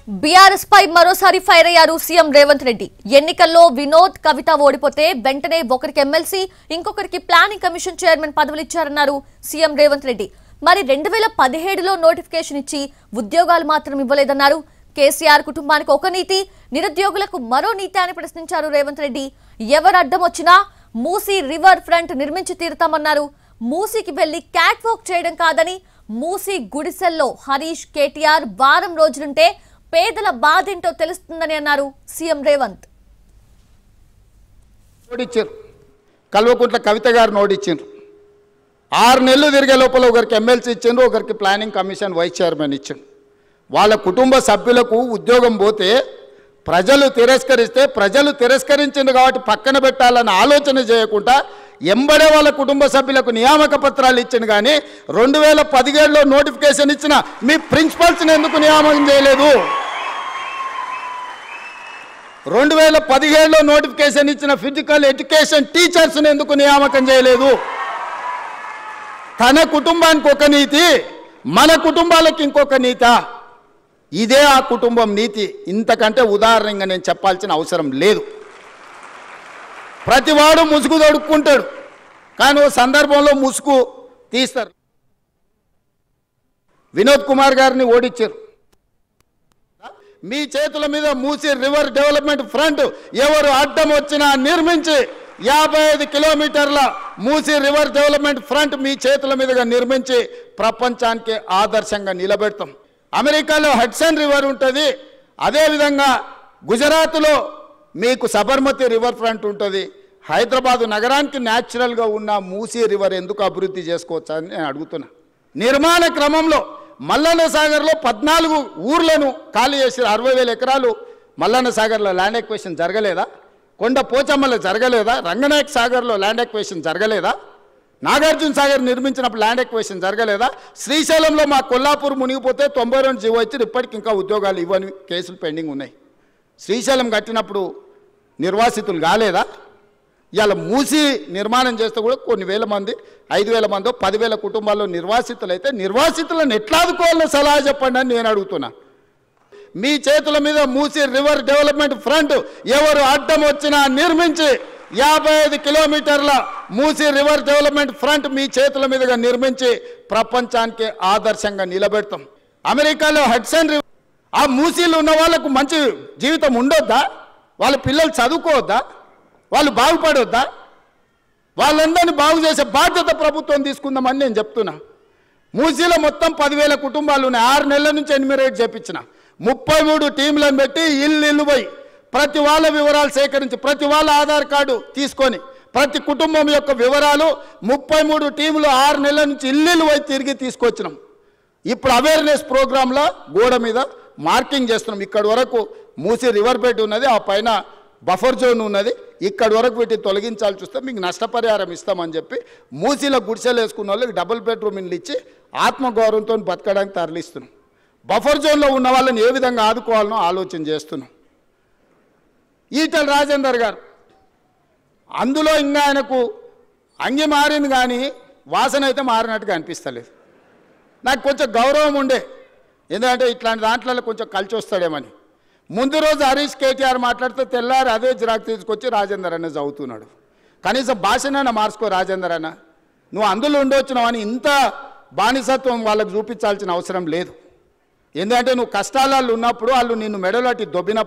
BRS పై మరోసారి fire అయ్యారు CM Revanth Reddy. ఎన్నికల్లో వినోద్, కవిత ఓడిపోతే వెంటనే ఒకరికి ఎమ్మెల్సీ, ఇంకొకరికి ప్లానింగ్ కమిషన్ చైర్మన్ పదవులు ఇచ్చారన్నారు సీఎం రేవంత్ రెడ్డి. మరి 2017లో నోటిఫికేషన్ ఇచ్చి ఉద్యోగాలు మాత్రం ఇవ్వలేదన్నారు. కేసీఆర్ కుటుంబానికి ఒక నీతి, నిరుద్యోగులకు మరో నీతి అని ప్రశ్నించారు రేవంత్ రెడ్డి. ఎవరు అడ్డం వచ్చినా మూసీ రివర్ ఫ్రంట్ నిర్మించి తీరుతామన్నారు. మూసీకి వెళ్లి క్యాట్ వాక్ చేయడం కాదని, మూసీ గుడిసెల్లో హరీష్, కేటీఆర్ వారం రోజులుంటే పేదల బాధేంటో తెలుస్తుందని అన్నారు సీఎం రేవంత్. కల్వకుంట్ల కవిత గారు నోటిచ్చారు. 6 నెలలు తిరిగే లోపల ఒకరికి ఎమ్మెల్సీ ఇచ్చిండ్రు, ఒకరికి ప్లానింగ్ కమిషన్ వైస్ చైర్మన్ ఇచ్చిండు. వాళ్ళ కుటుంబ సభ్యులకు ఉద్యోగం పోతే ప్రజలు తిరస్కరిస్తే, ప్రజలు తిరస్కరించింది కాబట్టి పక్కన పెట్టాలన్న ఆలోచన చేయకుండా ఎంబడే వాళ్ళ కుటుంబ సభ్యులకు నియామక పత్రాలు ఇచ్చింది. కానీ 2017లో నోటిఫికేషన్ ఇచ్చిన మీ ప్రిన్సిపల్స్ని ఎందుకు నియామకం చేయలేదు? 2017లో నోటిఫికేషన్ ఇచ్చిన ఫిజికల్ ఎడ్యుకేషన్ టీచర్స్ని ఎందుకు నియామకం చేయలేదు? తన కుటుంబానికి ఒక నీతి, మన కుటుంబాలకు ఇంకొక నీతి. ఇదే ఆ కుటుంబం నీతి. ఇంతకంటే ఉదాహరణగా నేను చెప్పాల్సిన అవసరం లేదు. ప్రతివాడు ముసుగు తొడుక్కుంటాడు, కానీ ఓ సందర్భంలో ముసుగు తీస్తారు. వినోద్ కుమార్ గారిని ఓడించారు. మీ చేతుల మీద మూసీ రివర్ డెవలప్మెంట్ ఫ్రంట్ ఎవరు అడ్డం వచ్చినా నిర్మించి 55 కిలోమీటర్ల మూసీ రివర్ డెవలప్మెంట్ ఫ్రంట్ మీ చేతుల మీదుగా నిర్మించి ప్రపంచానికి ఆదర్శంగా నిలబెడతాం. అమెరికాలో హడ్సన్ రివర్ ఉంటుంది, అదేవిధంగా గుజరాత్లో మీకు సబర్మతి రివర్ ఫ్రంట్ ఉంటుంది. హైదరాబాదు నగరానికి న్యాచురల్గా ఉన్న మూసీ రివర్ ఎందుకు అభివృద్ధి చేసుకోవచ్చా అని నేను అడుగుతున్నా. నిర్మాణ క్రమంలో మల్లన్న సాగర్లో 14 ఊర్లను ఖాళీ చేసి 60,000 ఎకరాలు మల్లన్న సాగర్లో ల్యాండ్ ఎక్వేషన్ జరగలేదా? కొండ పోచమ్మలో జరగలేదా? రంగనాయక్ సాగర్లో ల్యాండ్ ఎక్వేషన్ జరగలేదా? నాగార్జున సాగర్ నిర్మించినప్పుడు ల్యాండ్ ఎక్వేషన్ జరగలేదా? శ్రీశైలంలో మా కొల్లాపూర్ మునిగిపోతే 92 జీవో ఇచ్చి ఇప్పటికి ఇంకా ఉద్యోగాలు ఇవ్వని కేసులు పెండింగ్ ఉన్నాయి. శ్రీశైలం కట్టినప్పుడు నిర్వాసితులు కాలేదా? ఇవాళ మూసి నిర్మాణం చేస్తే కూడా కొన్ని వేల మంది, 5,000 మందో 10,000 కుటుంబాల్లో నిర్వాసితులు అయితే నిర్వాసితులను ఎట్లా ఆదుకోవాలని సలహా చెప్పండి అని నేను అడుగుతున్నా. మీ చేతుల మీద మూసీ రివర్ డెవలప్మెంట్ ఫ్రంట్ ఎవరు అడ్డం వచ్చినా నిర్మించి 55 కిలోమీటర్ల మూసీ రివర్ డెవలప్మెంట్ ఫ్రంట్ మీ చేతుల మీదుగా నిర్మించి ప్రపంచానికి ఆదర్శంగా నిలబెడతాం. అమెరికాలో హడ్సన్ రివర్, ఆ మూసీలు ఉన్న వాళ్ళకు మంచి జీవితం ఉండొద్దా? వాళ్ళ పిల్లలు చదువుకోవద్దా? వాళ్ళు బాగుపడొద్దా? వాళ్ళందరినీ బాగు చేసే బాధ్యత ప్రభుత్వం తీసుకుందామని నేను చెప్తున్నా. మూసీలో మొత్తం 10,000 కుటుంబాలు ఉన్నాయి. 6 నెలల నుంచి ఎన్యూమరేట్ చేయించిన 33 టీంలను పెట్టి ఇల్లు పోయి ప్రతి వాళ్ళ వివరాలు సేకరించి, ప్రతి వాళ్ళ ఆధార్ కార్డు తీసుకొని, ప్రతి కుటుంబం యొక్క వివరాలు 33 టీంలు 6 నెలల నుంచి ఇల్లు పోయి తిరిగి తీసుకొచ్చినాం. ఇప్పుడు అవేర్నెస్ ప్రోగ్రాంలో గోడ మీద మార్కింగ్ చేస్తున్నాం. ఇక్కడి వరకు మూసీ రివర్ బెడ్ ఉన్నది, ఆ పైన బఫర్ జోన్ ఉన్నది. ఇక్కడి వరకు వీటిని తొలగించాల్సి వస్తే మీకు నష్టపరిహారం ఇస్తామని చెప్పి మూసీలో గుడిసెలు వేసుకున్న వాళ్ళకి డబుల్ బెడ్రూమ్ ఇల్లు ఇచ్చి ఆత్మగౌరవంతో బతకడానికి తరలిస్తున్నాం. బఫర్ జోన్లో ఉన్న వాళ్ళని ఏ విధంగా ఆదుకోవాలనో ఆలోచన చేస్తున్నాం. ఈటల రాజేందర్ గారు, అందులో ఇంకా ఆయనకు అంగి మారింది కానీ వాసన అయితే మారినట్టుగా అనిపిస్తలేదు. నాకు కొంచెం గౌరవం ఉండే, ఎందుకంటే ఇట్లాంటి దాంట్లో కొంచెం కలిసి వస్తాడేమని. ముందు రోజు హరీష్, కేటీఆర్ మాట్లాడితే తెల్లారి అదే జిరాక్ తీసుకొచ్చి రాజేందర్ అన్న చదువుతున్నాడు. కనీసం భాషనైనా మార్చుకో రాజేందర్ అన్న. నువ్వు అందులో ఉండొచ్చినావు అని ఇంత బానిసత్వం వాళ్ళకు చూపించాల్సిన అవసరం లేదు. ఎందుకంటే నువ్వు కష్టాలలో ఉన్నప్పుడు వాళ్ళు నిన్ను మెడలోటి దొబ్బినప్పుడు